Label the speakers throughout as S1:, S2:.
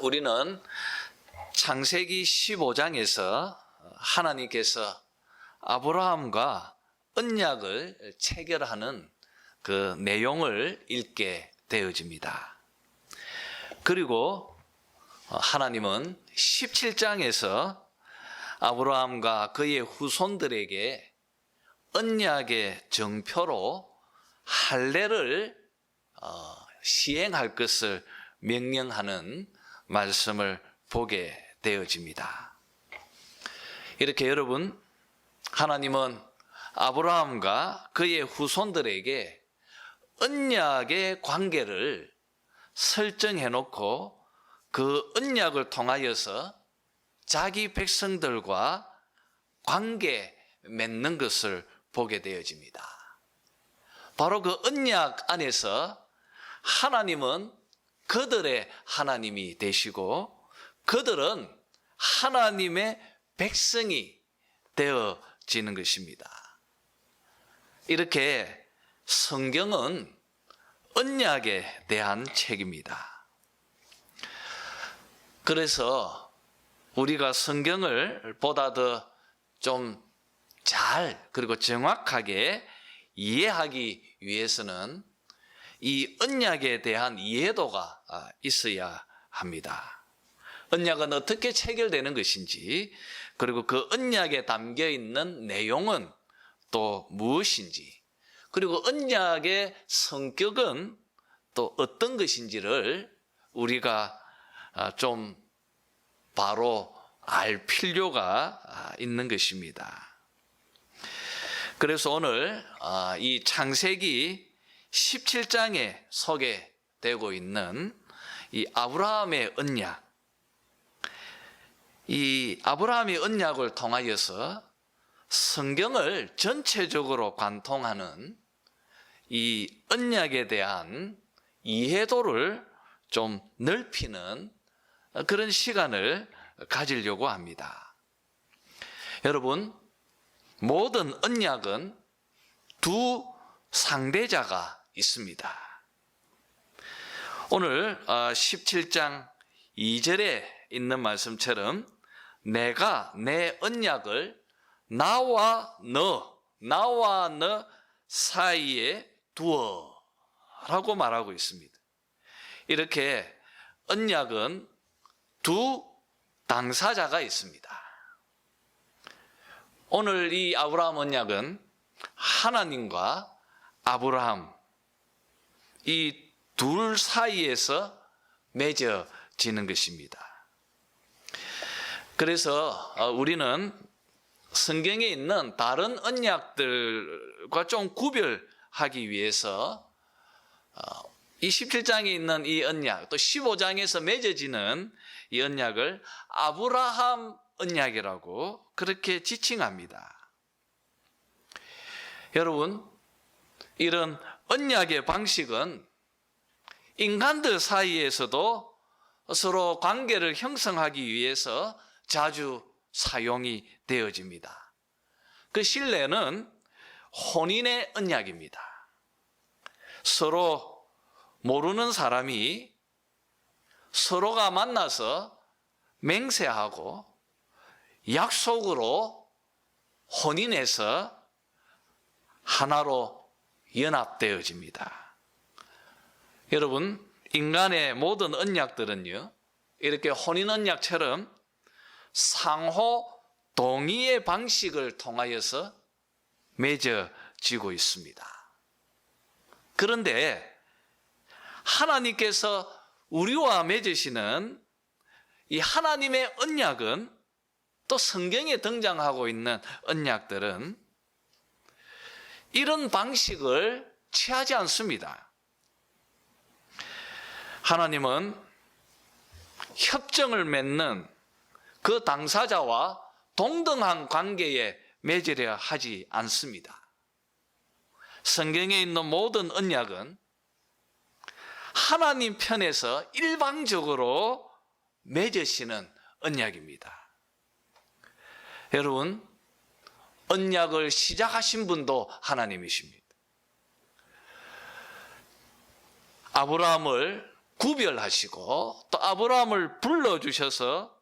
S1: 우리는 창세기 15장에서 하나님께서 아브라함과 언약을 체결하는 그 내용을 읽게 되어집니다. 그리고 하나님은 17장에서 아브라함과 그의 후손들에게 언약의 정표로 할례를 시행할 것을 명령하는 말씀을 보게 되어집니다. 이렇게 여러분, 하나님은 아브라함과 그의 후손들에게 언약의 관계를 설정해 놓고 그 언약을 통하여서 자기 백성들과 관계 맺는 것을 보게 되어집니다. 바로 그 언약 안에서 하나님은 그들의 하나님이 되시고 그들은 하나님의 백성이 되어지는 것입니다. 이렇게 성경은 언약에 대한 책입니다. 그래서 우리가 성경을 보다 더 좀 잘 그리고 정확하게 이해하기 위해서는 이 언약에 대한 이해도가 있어야 합니다. 언약은 어떻게 체결되는 것인지, 그리고 그 언약에 담겨 있는 내용은 또 무엇인지, 그리고 언약의 성격은 또 어떤 것인지를 우리가 좀 바로 알 필요가 있는 것입니다. 그래서 오늘 이 창세기 17장에 소개되고 있는 이 아브라함의 언약, 이 아브라함의 언약을 통하여서 성경을 전체적으로 관통하는 이 언약에 대한 이해도를 좀 넓히는 그런 시간을 가지려고 합니다. 여러분, 모든 언약은 두 상대자가 있습니다. 오늘 17장 2절에 있는 말씀처럼 내가 내 언약을 나와 너 사이에 두어 라고 말하고 있습니다. 이렇게 언약은 두 당사자가 있습니다. 오늘 이 아브라함 언약은 하나님과 아브라함 이 둘 사이에서 맺어지는 것입니다. 그래서 우리는 성경에 있는 다른 언약들과 좀 구별하기 위해서 이 17장에 있는 이 언약, 또 15장에서 맺어지는 이 언약을 아브라함 언약이라고 그렇게 지칭합니다. 여러분, 이런 언약의 방식은 인간들 사이에서도 서로 관계를 형성하기 위해서 자주 사용이 되어집니다. 그 신뢰는 혼인의 언약입니다. 서로 모르는 사람이 서로가 만나서 맹세하고 약속으로 혼인해서 하나로 연합되어집니다. 여러분, 인간의 모든 언약들은요, 이렇게 혼인 언약처럼 상호 동의의 방식을 통하여서 맺어지고 있습니다. 그런데 하나님께서 우리와 맺으시는 이 하나님의 언약은, 또 성경에 등장하고 있는 언약들은 이런 방식을 취하지 않습니다. 하나님은 협정을 맺는 그 당사자와 동등한 관계에 맺으려 하지 않습니다. 성경에 있는 모든 언약은 하나님 편에서 일방적으로 맺으시는 언약입니다. 여러분, 언약을 시작하신 분도 하나님이십니다. 아브라함을 구별하시고 또 아브라함을 불러주셔서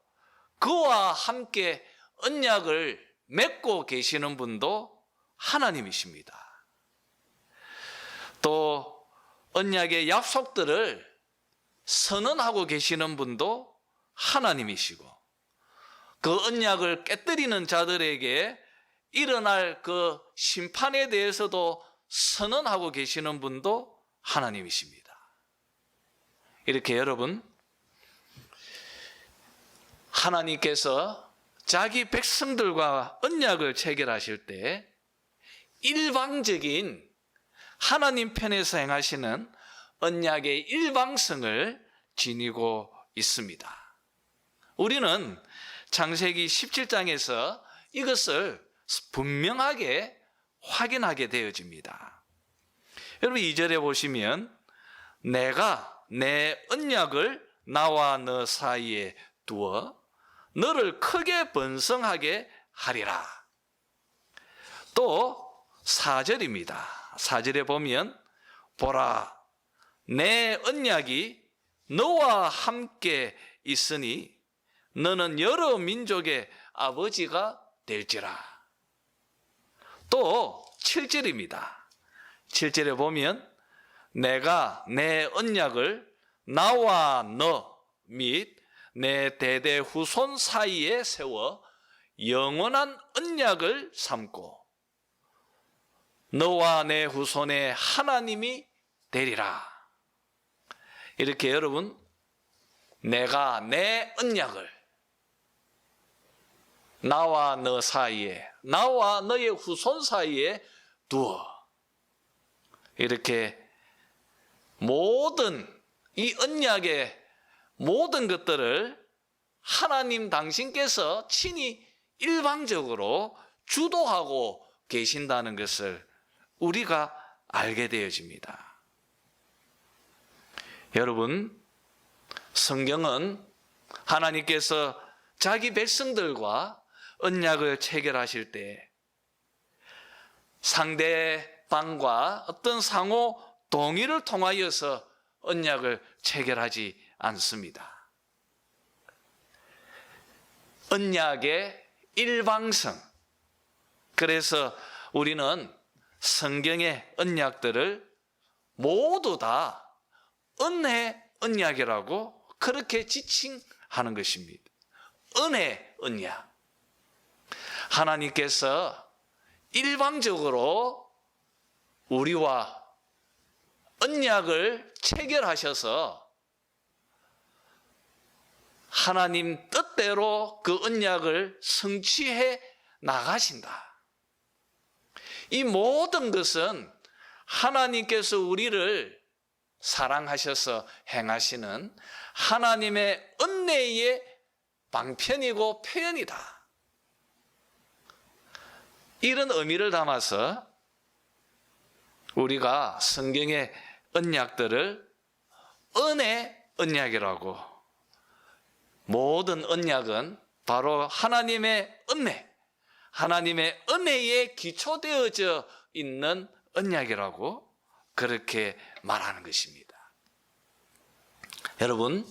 S1: 그와 함께 언약을 맺고 계시는 분도 하나님이십니다. 또 언약의 약속들을 선언하고 계시는 분도 하나님이시고 그 언약을 깨뜨리는 자들에게 일어날 그 심판에 대해서도 선언하고 계시는 분도 하나님이십니다. 이렇게 여러분, 하나님께서 자기 백성들과 언약을 체결하실 때 일방적인 하나님 편에서 행하시는 언약의 일방성을 지니고 있습니다. 우리는 창세기 17장에서 이것을 분명하게 확인하게 되어집니다. 여러분 2절에 보시면 내가 내 언약을 나와 너 사이에 두어 너를 크게 번성하게 하리라. 또 4절입니다. 4절에 보면 보라 내 언약이 너와 함께 있으니 너는 여러 민족의 아버지가 될지라. 또 7절입니다. 7절에 보면 내가 내 언약을 나와 너 및 내 대대 후손 사이에 세워 영원한 언약을 삼고 너와 내 후손의 하나님이 되리라. 이렇게 여러분 내가 내 언약을 나와 너 사이에 나와 너의 후손 사이에 두어 이렇게 모든 이 언약의 모든 것들을 하나님 당신께서 친히 일방적으로 주도하고 계신다는 것을 우리가 알게 되어집니다. 여러분, 성경은 하나님께서 자기 백성들과 언약을 체결하실 때 상대방과 어떤 상호 동의를 통하여서 언약을 체결하지 않습니다. 언약의 일방성. 그래서 우리는 성경의 언약들을 모두 다 은혜 언약이라고 그렇게 지칭하는 것입니다. 은혜 언약. 하나님께서 일방적으로 우리와 언약을 체결하셔서 하나님 뜻대로 그 언약을 성취해 나가신다. 이 모든 것은 하나님께서 우리를 사랑하셔서 행하시는 하나님의 은혜의 방편이고 표현이다. 이런 의미를 담아서 우리가 성경의 언약들을 은혜 언약이라고, 모든 언약은 바로 하나님의 은혜, 하나님의 은혜에 기초되어져 있는 언약이라고 그렇게 말하는 것입니다. 여러분,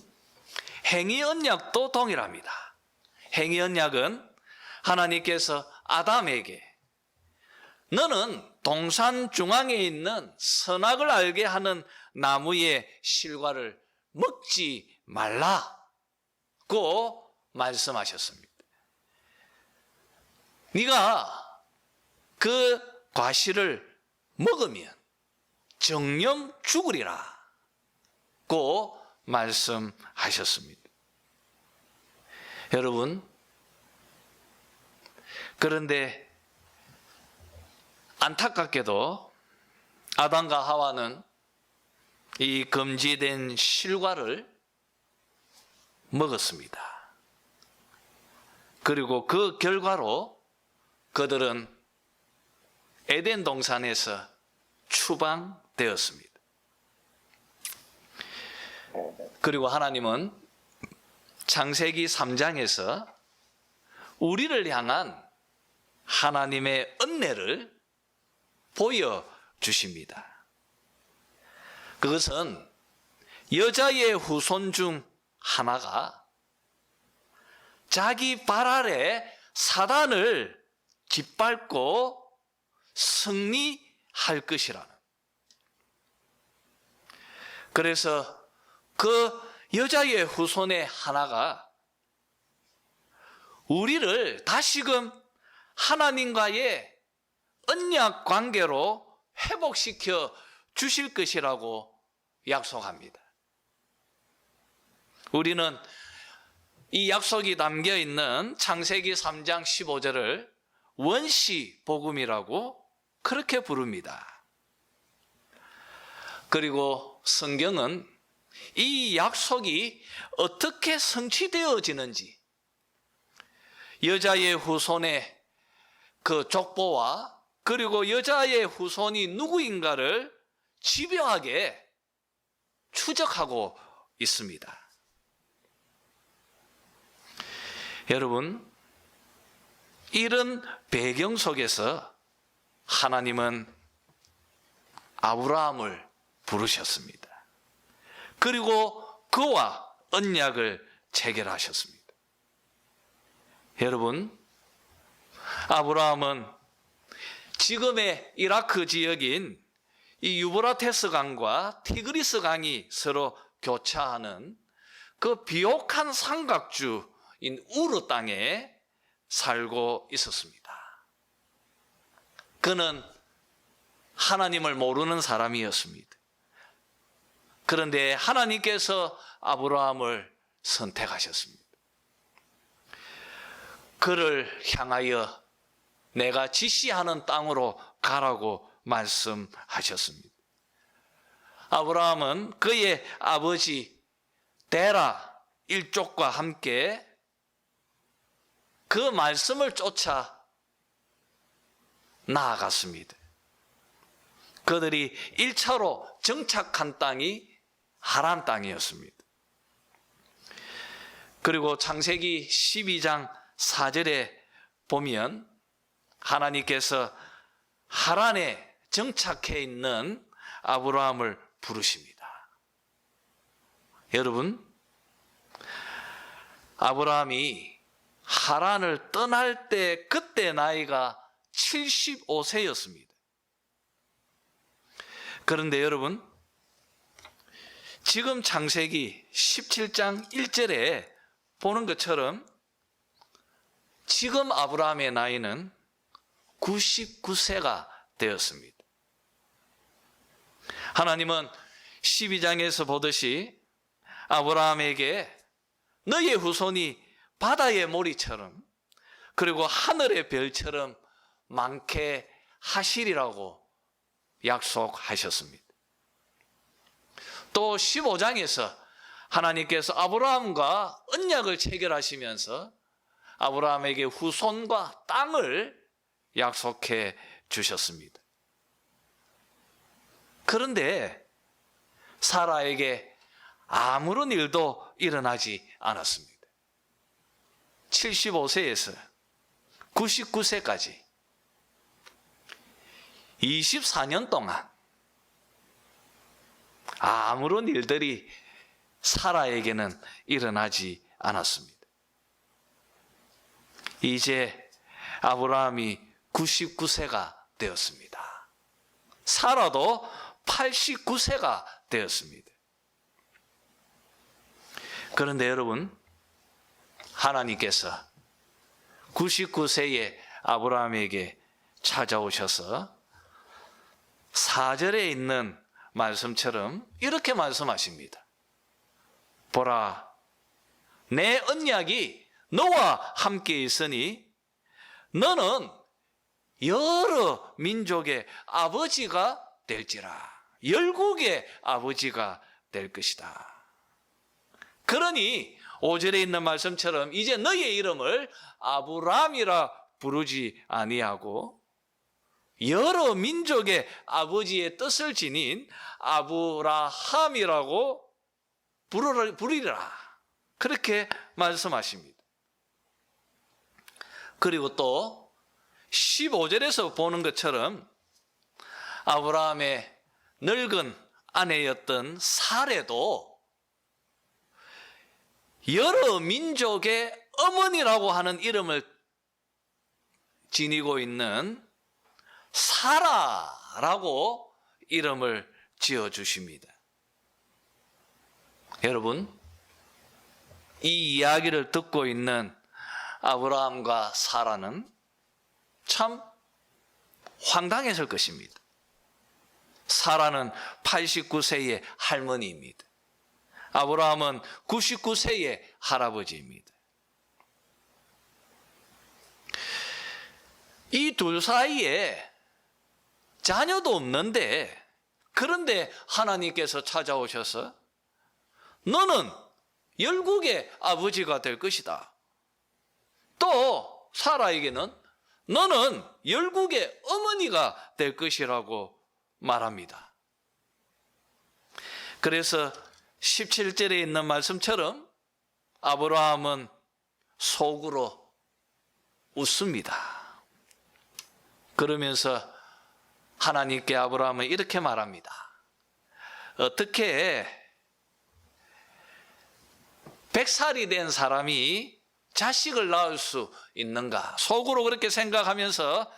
S1: 행위 언약도 동일합니다. 행위 언약은 하나님께서 아담에게 너는 동산 중앙에 있는 선악을 알게 하는 나무의 실과를 먹지 말라고 말씀하셨습니다. 네가 그 과실을 먹으면 정령 죽으리라 고 말씀하셨습니다. 여러분, 그런데 안타깝게도 아담과 하와는 이 금지된 실과를 먹었습니다. 그리고 그 결과로 그들은 에덴 동산에서 추방되었습니다. 그리고 하나님은 창세기 3장에서 우리를 향한 하나님의 은혜를 보여주십니다. 그것은 여자의 후손 중 하나가 자기 발 아래 사단을 짓밟고 승리할 것이라는. 그래서 그 여자의 후손의 하나가 우리를 다시금 하나님과의 언약 관계로 회복시켜 주실 것이라고 약속합니다. 우리는 이 약속이 담겨 있는 창세기 3장 15절을 원시 복음이라고 그렇게 부릅니다. 그리고 성경은 이 약속이 어떻게 성취되어지는지, 여자의 후손의 그 족보와 그리고 여자의 후손이 누구인가를 집요하게 추적하고 있습니다. 여러분, 이런 배경 속에서 하나님은 아브라함을 부르셨습니다. 그리고 그와 언약을 체결하셨습니다. 여러분, 아브라함은 지금의 이라크 지역인 이 유브라테스 강과 티그리스 강이 서로 교차하는 그 비옥한 삼각주인 우르 땅에 살고 있었습니다. 그는 하나님을 모르는 사람이었습니다. 그런데 하나님께서 아브라함을 선택하셨습니다. 그를 향하여 내가 지시하는 땅으로 가라고 말씀하셨습니다. 아브라함은 그의 아버지 데라 일족과 함께 그 말씀을 쫓아 나아갔습니다. 그들이 1차로 정착한 땅이 하란 땅이었습니다. 그리고 창세기 12장 4절에 보면 하나님께서 하란에 정착해 있는 아브라함을 부르십니다. 여러분, 아브라함이 하란을 떠날 때 그때 나이가 75세였습니다. 그런데 여러분, 지금 창세기 17장 1절에 보는 것처럼 지금 아브라함의 나이는 99세가 되었습니다. 하나님은 12장에서 보듯이 아브라함에게 너의 후손이 바다의 모리처럼 그리고 하늘의 별처럼 많게 하시리라고 약속하셨습니다. 또 15장에서 하나님께서 아브라함과 언약을 체결하시면서 아브라함에게 후손과 땅을 약속해 주셨습니다. 그런데 사라에게 아무런 일도 일어나지 않았습니다. 75세에서 99세까지 24년 동안 아무런 일들이 사라에게는 일어나지 않았습니다. 이제 아브라함이 99세가 되었습니다. 사라도 89세가 되었습니다. 그런데 여러분, 하나님께서 99세의 아브라함에게 찾아오셔서 4절에 있는 말씀처럼 이렇게 말씀하십니다. 보라, 내 언약이 너와 함께 있으니 너는 여러 민족의 아버지가 될지라. 열국의 아버지가 될 것이다. 그러니 5절에 있는 말씀처럼 이제 너의 이름을 아브람이라 부르지 아니하고 여러 민족의 아버지의 뜻을 지닌 아브라함이라고 부르리라. 그렇게 말씀하십니다. 그리고 또 15절에서 보는 것처럼 아브라함의 늙은 아내였던 사레도 여러 민족의 어머니라고 하는 이름을 지니고 있는 사라라고 이름을 지어주십니다. 여러분, 이 이야기를 듣고 있는 아브라함과 사라는 참 황당했을 것입니다. 사라는 89세의 할머니입니다. 아브라함은 99세의 할아버지입니다. 이 둘 사이에 자녀도 없는데, 그런데 하나님께서 찾아오셔서 너는 열국의 아버지가 될 것이다. 또 사라에게는 너는 열국의 어머니가 될 것이라고 말합니다. 그래서 17절에 있는 말씀처럼 아브라함은 속으로 웃습니다. 그러면서 하나님께 아브라함은 이렇게 말합니다. 어떻게 100살이 된 사람이 자식을 낳을 수 있는가? 속으로 그렇게 생각하면서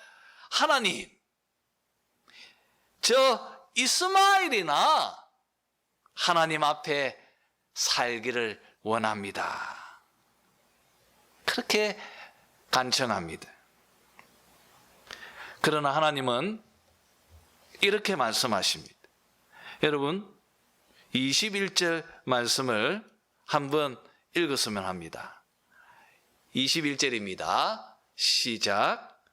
S1: 하나님, 저 이스마엘이나 하나님 앞에 살기를 원합니다. 그렇게 간청합니다. 그러나 하나님은 이렇게 말씀하십니다. 여러분, 21절 말씀을 한번 읽었으면 합니다. 21절입니다. 시작.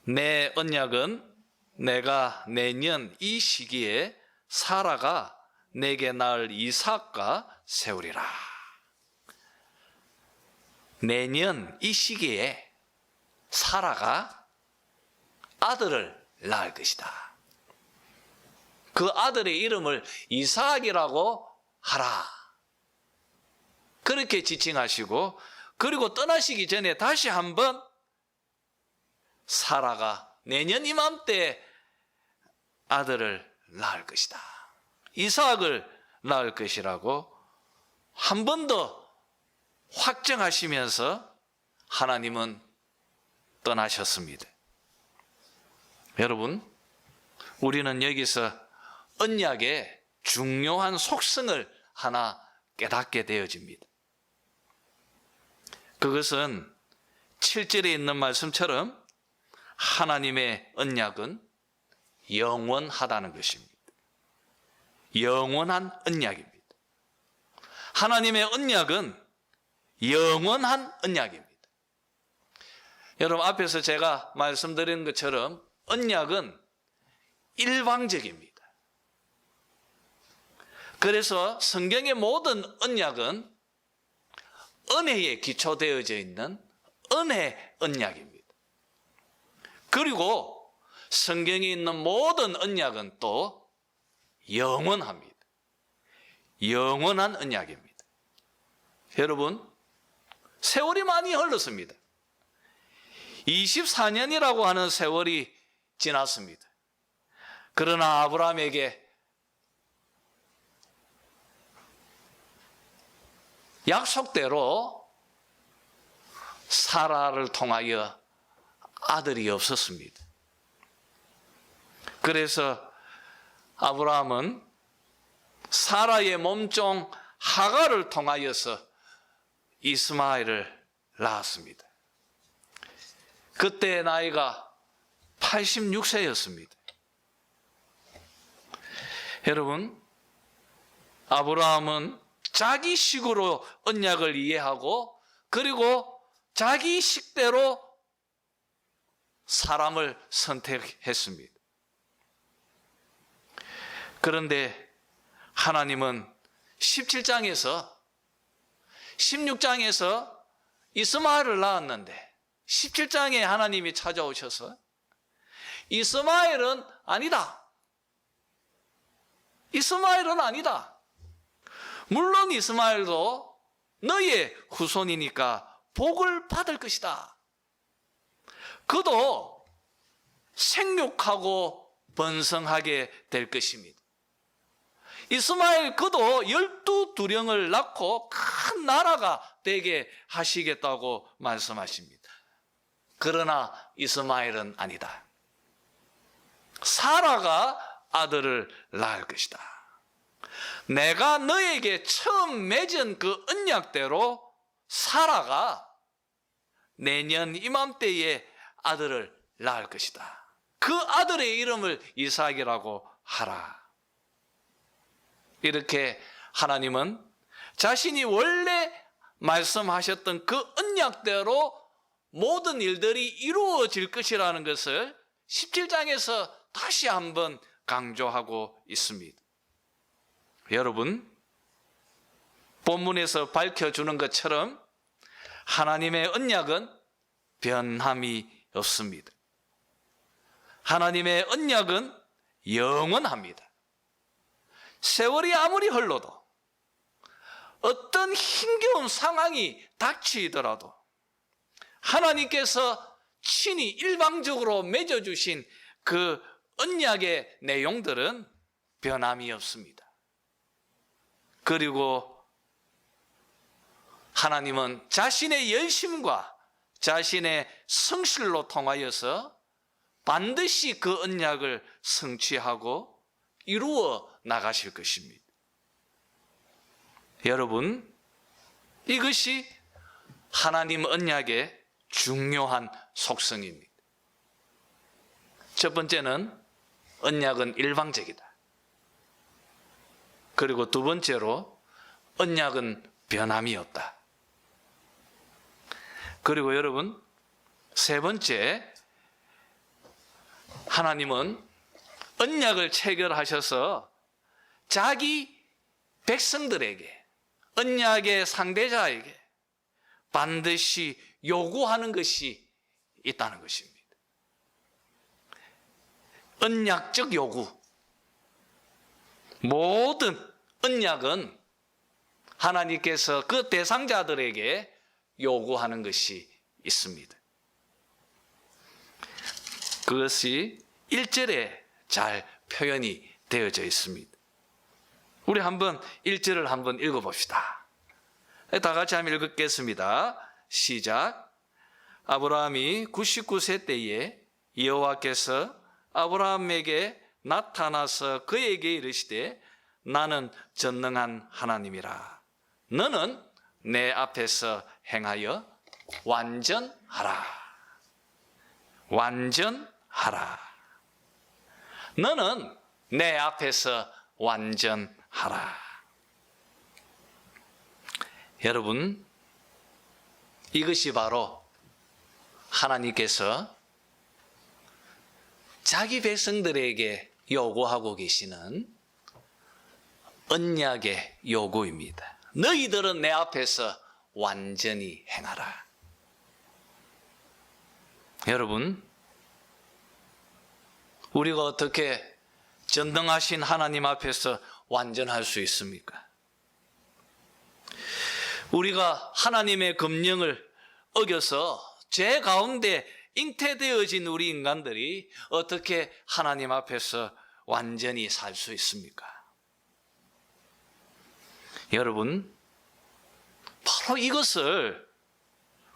S1: 내 언약은 내가 내년 이 시기에 사라가 내게 낳을 이삭과 세우리라. 내년 이 시기에 사라가 아들을 낳을 것이다. 그 아들의 이름을 이삭이라고 하라. 그렇게 지칭하시고, 그리고 떠나시기 전에 다시 한번 사라가 내년 이맘때 아들을 낳을 것이다. 이삭을 낳을 것이라고 한 번 더 확정하시면서 하나님은 떠나셨습니다. 여러분, 우리는 여기서 언약의 중요한 속성을 하나 깨닫게 되어집니다. 그것은 7절에 있는 말씀처럼 하나님의 언약은 영원하다는 것입니다. 영원한 언약입니다. 하나님의 언약은 영원한 언약입니다. 여러분, 앞에서 제가 말씀드린 것처럼 언약은 일방적입니다. 그래서 성경의 모든 언약은 은혜에 기초되어져 있는 은혜 언약입니다. 그리고 성경에 있는 모든 언약은 또 영원합니다. 영원한 언약입니다. 여러분, 세월이 많이 흘렀습니다. 24년이라고 하는 세월이 지났습니다. 그러나 아브라함에게 약속대로 사라를 통하여 아들이 없었습니다. 그래서 아브라함은 사라의 몸종 하갈을 통하여서 이스마엘을 낳았습니다. 그때 나이가 86세였습니다. 여러분, 아브라함은 자기 식으로 언약을 이해하고, 그리고 자기 식대로 사람을 선택했습니다. 그런데 하나님은 17장에서 16장에서 이스마엘을 낳았는데 17장에 하나님이 찾아오셔서 이스마엘은 아니다. 이스마엘은 아니다. 물론 이스마엘도 너의 후손이니까 복을 받을 것이다. 그도 생육하고 번성하게 될 것입니다. 이스마엘 그도 12두령을 낳고 큰 나라가 되게 하시겠다고 말씀하십니다. 그러나 이스마엘은 아니다. 사라가 아들을 낳을 것이다. 내가 너에게 처음 맺은 그 언약대로 사라가 내년 이맘때에 아들을 낳을 것이다. 그 아들의 이름을 이삭이라고 하라. 이렇게 하나님은 자신이 원래 말씀하셨던 그 언약대로 모든 일들이 이루어질 것이라는 것을 17장에서 다시 한번 강조하고 있습니다. 여러분, 본문에서 밝혀주는 것처럼 하나님의 언약은 변함이 없습니다. 하나님의 언약은 영원합니다. 세월이 아무리 흘러도 어떤 힘겨운 상황이 닥치더라도 하나님께서 친히 일방적으로 맺어주신 그 언약의 내용들은 변함이 없습니다. 그리고 하나님은 자신의 열심과 자신의 성실로 통하여서 반드시 그 언약을 성취하고 이루어 나가실 것입니다. 여러분, 이것이 하나님 언약의 중요한 속성입니다. 첫 번째는 언약은 일방적이다. 그리고 두 번째로 언약은 변함이 없다. 그리고 여러분, 세 번째, 하나님은 언약을 체결하셔서 자기 백성들에게, 언약의 상대자에게 반드시 요구하는 것이 있다는 것입니다. 언약적 요구. 모든 언약은 하나님께서 그 대상자들에게 요구하는 것이 있습니다. 그것이 1절에 잘 표현이 되어져 있습니다. 우리 한번 1절을 한번 읽어봅시다. 다 같이 한번 읽겠습니다. 시작. 아브라함이 99세 때에 여호와께서 아브라함에게 나타나서 그에게 이르시되 나는 전능한 하나님이라. 너는 내 앞에서 행하여 완전하라. 완전하라. 너는 내 앞에서 완전하라. 여러분, 이것이 바로 하나님께서 자기 백성들에게 요구하고 계시는 언약의 요구입니다. 너희들은 내 앞에서 완전히 행하라. 여러분, 우리가 어떻게 전능하신 하나님 앞에서 완전할 수 있습니까? 우리가 하나님의 금령을 어겨서 죄 가운데 잉태되어진 우리 인간들이 어떻게 하나님 앞에서 완전히 살 수 있습니까? 여러분, 바로 이것을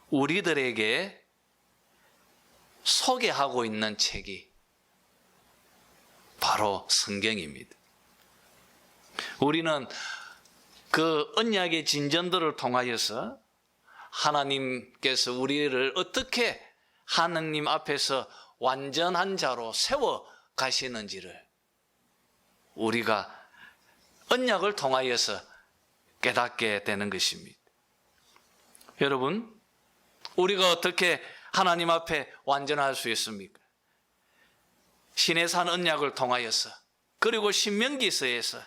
S1: 우리들에게 소개하고 있는 책이 바로 성경입니다. 우리는 그 언약의 진전들을 통하여서 하나님께서 우리를 어떻게 하나님 앞에서 완전한 자로 세워 가시는지를 우리가 언약을 통하여서 깨닫게 되는 것입니다. 여러분, 우리가 어떻게 하나님 앞에 완전할 수 있습니까? 시내산 언약을 통하여서, 그리고 신명기서에서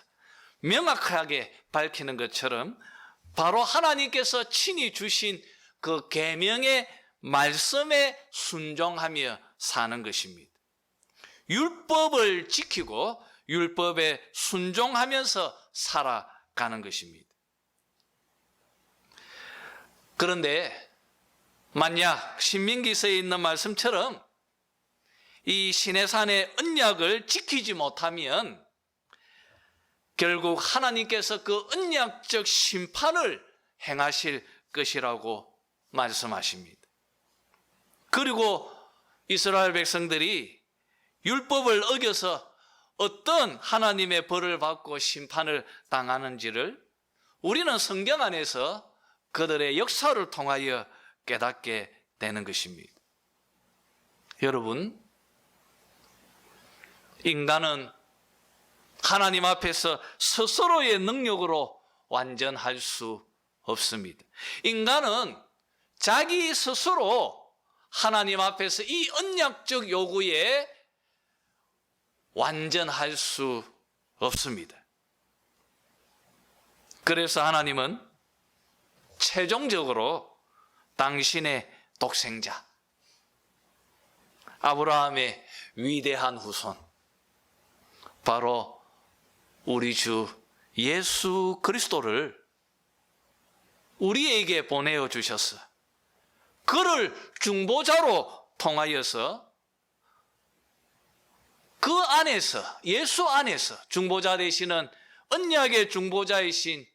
S1: 명확하게 밝히는 것처럼 바로 하나님께서 친히 주신 그 계명의 말씀에 순종하며 사는 것입니다. 율법을 지키고 율법에 순종하면서 살아가는 것입니다. 그런데 만약 신명기서에 있는 말씀처럼 이 시내산의 언약을 지키지 못하면 결국 하나님께서 그 언약적 심판을 행하실 것이라고 말씀하십니다. 그리고 이스라엘 백성들이 율법을 어겨서 어떤 하나님의 벌을 받고 심판을 당하는지를 우리는 성경 안에서 그들의 역사를 통하여 깨닫게 되는 것입니다. 여러분, 인간은 하나님 앞에서 스스로의 능력으로 완전할 수 없습니다. 인간은 자기 스스로 하나님 앞에서 이 언약적 요구에 완전할 수 없습니다. 그래서 하나님은 최종적으로 당신의 독생자, 아브라함의 위대한 후손, 바로 우리 주 예수 그리스도를 우리에게 보내어 주셔서 그를 중보자로 통하여서 그 안에서, 예수 안에서 중보자 되시는 언약의 중보자이신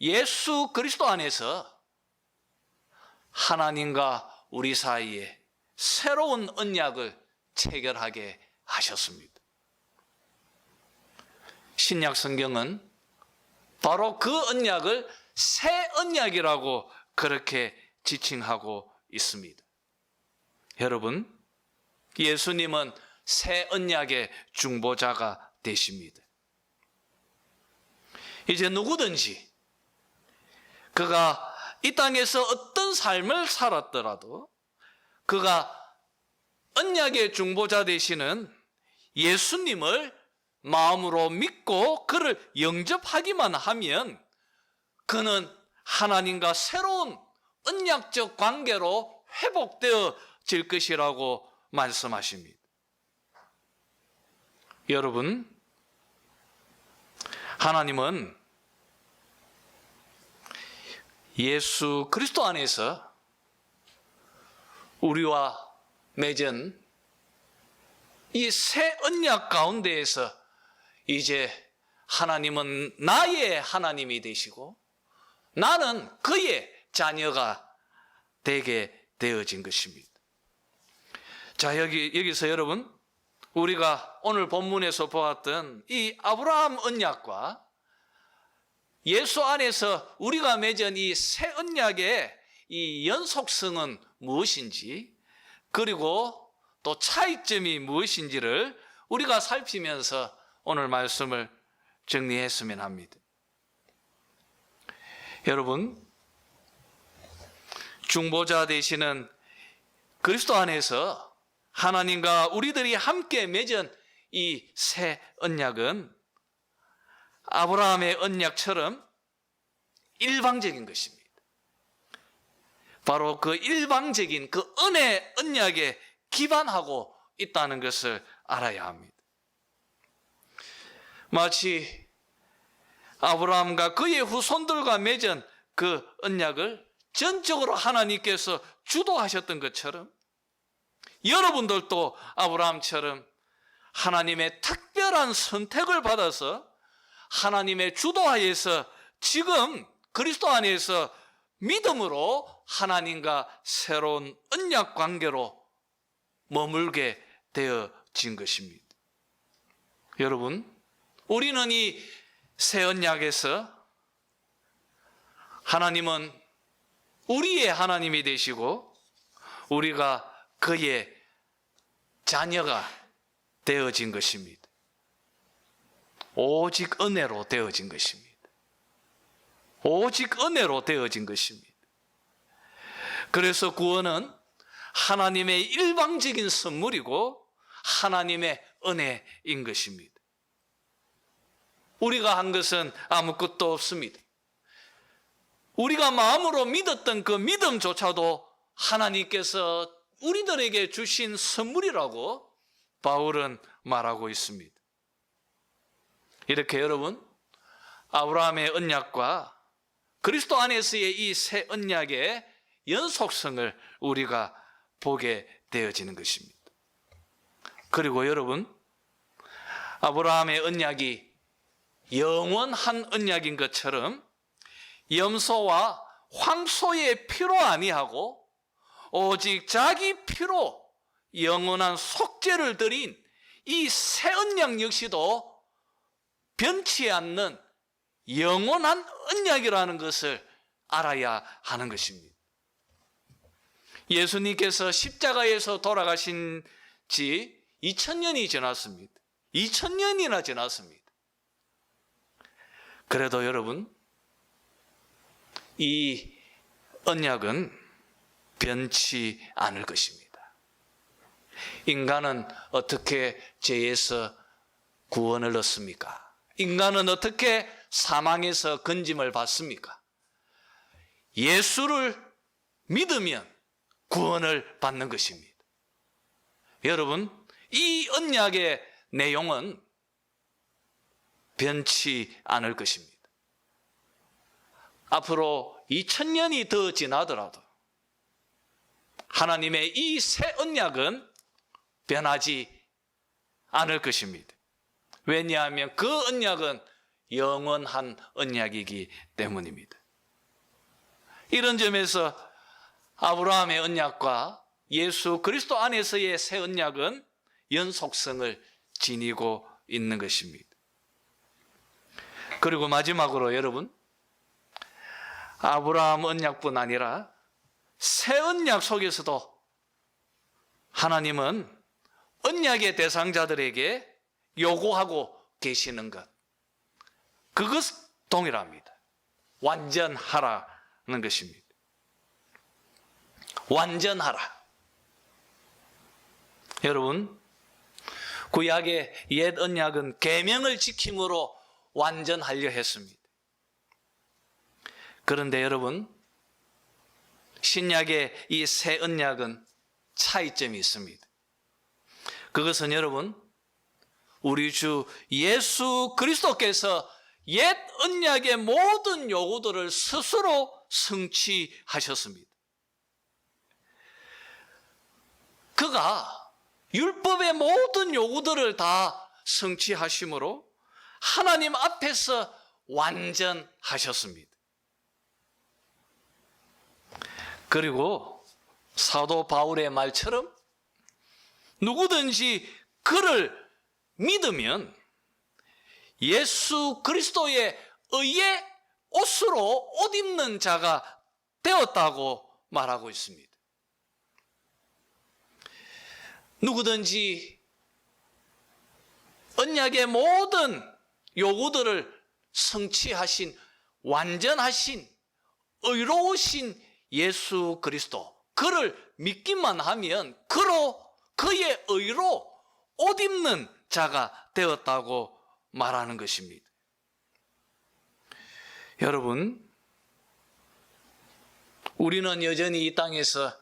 S1: 예수 그리스도 안에서 하나님과 우리 사이에 새로운 언약을 체결하게 하셨습니다. 신약 성경은 바로 그 언약을 새 언약이라고 그렇게 지칭하고 있습니다. 여러분, 예수님은 새 언약의 중보자가 되십니다. 이제 누구든지 그가 이 땅에서 어떤 삶을 살았더라도 그가 언약의 중보자 되시는 예수님을 마음으로 믿고 그를 영접하기만 하면 그는 하나님과 새로운 언약적 관계로 회복되어질 것이라고 말씀하십니다. 여러분, 하나님은 예수 그리스도 안에서 우리와 맺은 이 새 언약 가운데에서 이제 하나님은 나의 하나님이 되시고 나는 그의 자녀가 되게 되어진 것입니다. 자, 여기서 여러분, 우리가 오늘 본문에서 보았던 이 아브라함 언약과 예수 안에서 우리가 맺은 이 새 언약의 이 연속성은 무엇인지, 그리고 또 차이점이 무엇인지를 우리가 살피면서 오늘 말씀을 정리했으면 합니다. 여러분, 중보자 되시는 그리스도 안에서 하나님과 우리들이 함께 맺은 이 새 언약은 아브라함의 언약처럼 일방적인 것입니다. 바로 그 일방적인 그 은혜 언약에 기반하고 있다는 것을 알아야 합니다. 마치 아브라함과 그의 후손들과 맺은 그 언약을 전적으로 하나님께서 주도하셨던 것처럼 여러분들도 아브라함처럼 하나님의 특별한 선택을 받아서 하나님의 주도하에서 지금 그리스도 안에서 믿음으로 하나님과 새로운 언약 관계로 머물게 되어진 것입니다. 여러분, 우리는 이 새 언약에서 하나님은 우리의 하나님이 되시고 우리가 그의 자녀가 되어진 것입니다. 오직 은혜로 되어진 것입니다. 오직 은혜로 되어진 것입니다. 그래서 구원은 하나님의 일방적인 선물이고 하나님의 은혜인 것입니다. 우리가 한 것은 아무것도 없습니다. 우리가 마음으로 믿었던 그 믿음조차도 하나님께서 우리들에게 주신 선물이라고 바울은 말하고 있습니다. 이렇게 여러분, 아브라함의 언약과 그리스도 안에서의 이 새 언약의 연속성을 우리가 보게 되어지는 것입니다. 그리고 여러분, 아브라함의 언약이 영원한 언약인 것처럼 염소와 황소의 피로 아니하고 오직 자기 피로 영원한 속죄를 드린 이 새 언약 역시도 변치 않는 영원한 언약이라는 것을 알아야 하는 것입니다. 예수님께서 십자가에서 돌아가신 지 2000년이 지났습니다. 2000년이나 지났습니다. 그래도 여러분, 이 언약은 변치 않을 것입니다. 인간은 어떻게 죄에서 구원을 얻습니까? 인간은 어떻게 사망에서 건짐을 받습니까? 예수를 믿으면 구원을 받는 것입니다. 여러분, 이 언약의 내용은 변치 않을 것입니다. 앞으로 2000년이 더 지나더라도 하나님의 이 새 언약은 변하지 않을 것입니다. 왜냐하면 그 언약은 영원한 언약이기 때문입니다. 이런 점에서 아브라함의 언약과 예수 그리스도 안에서의 새 언약은 연속성을 지니고 있는 것입니다. 그리고 마지막으로 여러분, 아브라함 언약뿐 아니라 새 언약 속에서도 하나님은 언약의 대상자들에게 요구하고 계시는 것, 그것 동일합니다. 완전하라는 것입니다. 완전하라. 여러분, 구약의 옛 언약은 계명을 지킴으로 완전하려 했습니다. 그런데 여러분, 신약의 이 새 언약은 차이점이 있습니다. 그것은 여러분, 우리 주 예수 그리스도께서 옛 언약의 모든 요구들을 스스로 성취하셨습니다. 그가 율법의 모든 요구들을 다 성취하심으로 하나님 앞에서 완전하셨습니다. 그리고 사도 바울의 말처럼 누구든지 그를 믿으면 예수 그리스도의 의의 옷으로 옷 입는 자가 되었다고 말하고 있습니다. 누구든지 언약의 모든 요구들을 성취하신 완전하신 의로우신 예수 그리스도, 그를 믿기만 하면 그로 그의 의로 옷 입는 자가 되었다고 말하는 것입니다. 여러분, 우리는 여전히 이 땅에서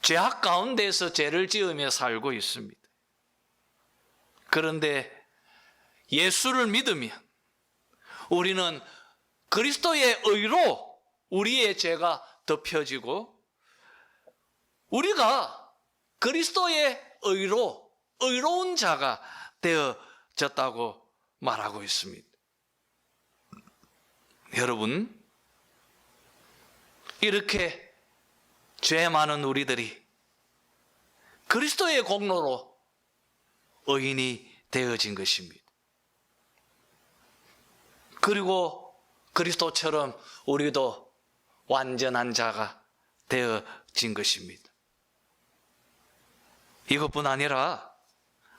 S1: 죄악 가운데서 죄를 지으며 살고 있습니다. 그런데 예수를 믿으면 우리는 그리스도의 의로 우리의 죄가 덮여지고 우리가 그리스도의 의로 의로운 자가 되어졌다고 말하고 있습니다. 여러분, 이렇게 죄 많은 우리들이 그리스도의 공로로 의인이 되어진 것입니다. 그리고 그리스도처럼 우리도 완전한 자가 되어진 것입니다. 이것뿐 아니라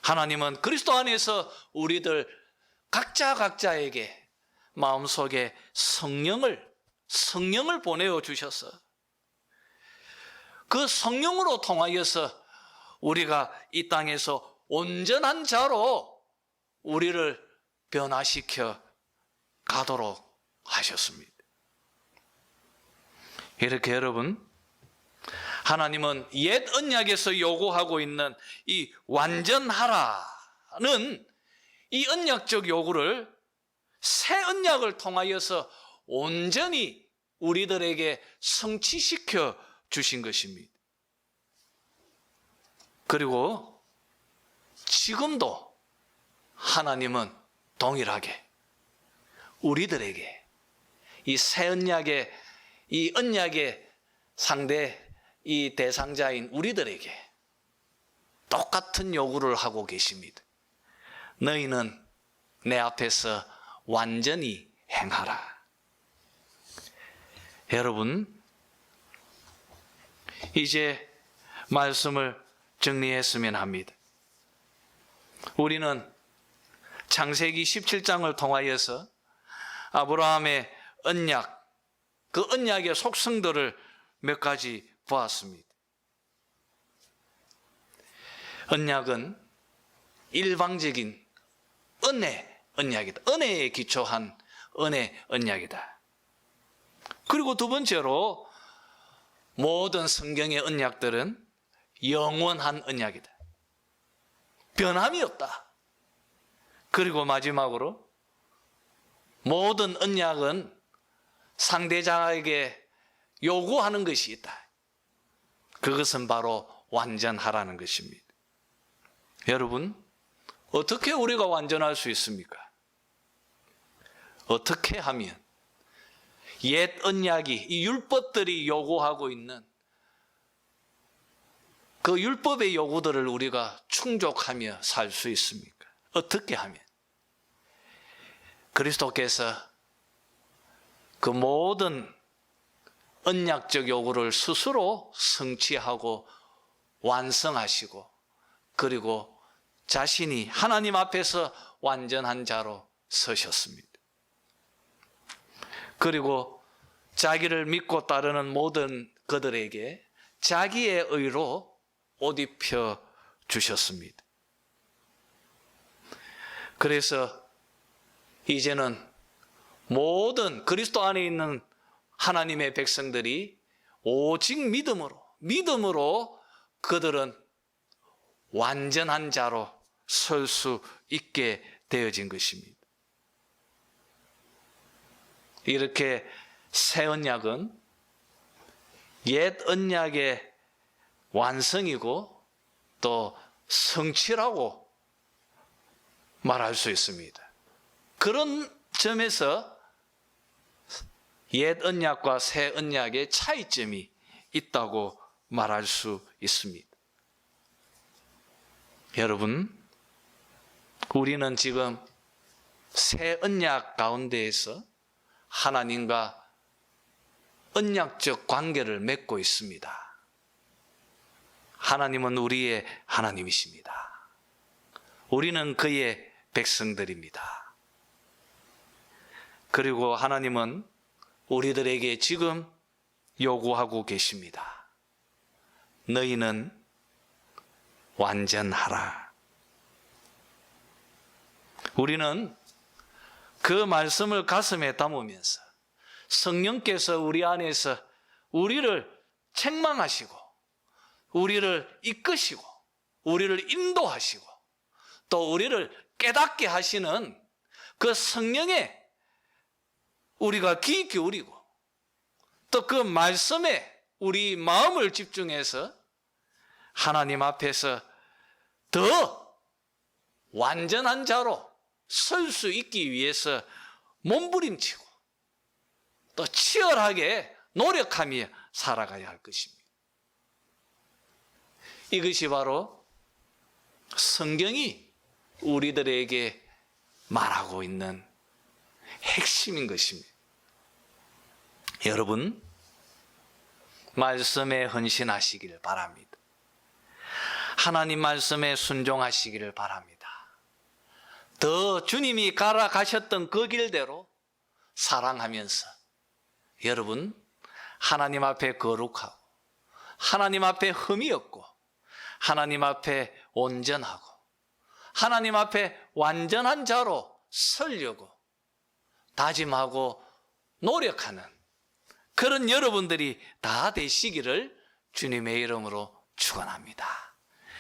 S1: 하나님은 그리스도 안에서 우리들 각자에게 마음속에 성령을 보내어 주셔서 그 성령으로 통하여서 우리가 이 땅에서 온전한 자로 우리를 변화시켜 가도록 하셨습니다. 이렇게 여러분, 하나님은 옛 언약에서 요구하고 있는 이 완전하라는 이 언약적 요구를 새 언약을 통하여서 온전히 우리들에게 성취시켜 주신 것입니다. 그리고 지금도 하나님은 동일하게 우리들에게, 이 새 언약의, 이 언약의 상대, 이 대상자인 우리들에게 똑같은 요구를 하고 계십니다. 너희는 내 앞에서 완전히 행하라. 여러분, 이제 말씀을 정리했으면 합니다. 우리는 창세기 17장을 통하여서 아브라함의 언약, 그 언약의 속성들을 몇 가지 보았습니다. 언약은 일방적인 은혜 언약이다. 은혜에 기초한 은혜 언약이다. 그리고 두 번째로 모든 성경의 언약들은 영원한 언약이다. 변함이 없다. 그리고 마지막으로 모든 언약은 상대자에게 요구하는 것이 있다. 그것은 바로 완전하라는 것입니다. 여러분, 어떻게 우리가 완전할 수 있습니까? 어떻게 하면 옛 언약이, 이 율법들이 요구하고 있는 그 율법의 요구들을 우리가 충족하며 살 수 있습니까? 어떻게 하면? 그리스도께서 그 모든 언약적 요구를 스스로 성취하고 완성하시고, 그리고 자신이 하나님 앞에서 완전한 자로 서셨습니다. 그리고 자기를 믿고 따르는 모든 그들에게 자기의 의로 옷 입혀 주셨습니다. 그래서 이제는 모든 그리스도 안에 있는 하나님의 백성들이 오직 믿음으로 그들은 완전한 자로 설 수 있게 되어진 것입니다. 이렇게 새 언약은 옛 언약의 완성이고 또 성취라고 말할 수 있습니다. 그런 점에서 옛 언약과 새 언약의 차이점이 있다고 말할 수 있습니다. 여러분, 우리는 지금 새 언약 가운데에서 하나님과 언약적 관계를 맺고 있습니다. 하나님은 우리의 하나님이십니다. 우리는 그의 백성들입니다. 그리고 하나님은 우리들에게 지금 요구하고 계십니다. 너희는 완전하라. 우리는 그 말씀을 가슴에 담으면서 성령께서 우리 안에서 우리를 책망하시고 우리를 이끄시고 우리를 인도하시고 또 우리를 깨닫게 하시는 그 성령에 우리가 귀 기울이고 또 그 말씀에 우리 마음을 집중해서 하나님 앞에서 더 완전한 자로 설 수 있기 위해서 몸부림치고 또 치열하게 노력하며 살아가야 할 것입니다. 이것이 바로 성경이 우리들에게 말하고 있는 핵심인 것입니다. 여러분, 말씀에 헌신하시기를 바랍니다. 하나님 말씀에 순종하시기를 바랍니다. 더 주님이 가셨던 그 길대로 사랑하면서 여러분, 하나님 앞에 거룩하고 하나님 앞에 흠이 없고 하나님 앞에 온전하고 하나님 앞에 완전한 자로 서려고 다짐하고 노력하는 그런 여러분들이 다 되시기를 주님의 이름으로 축원합니다.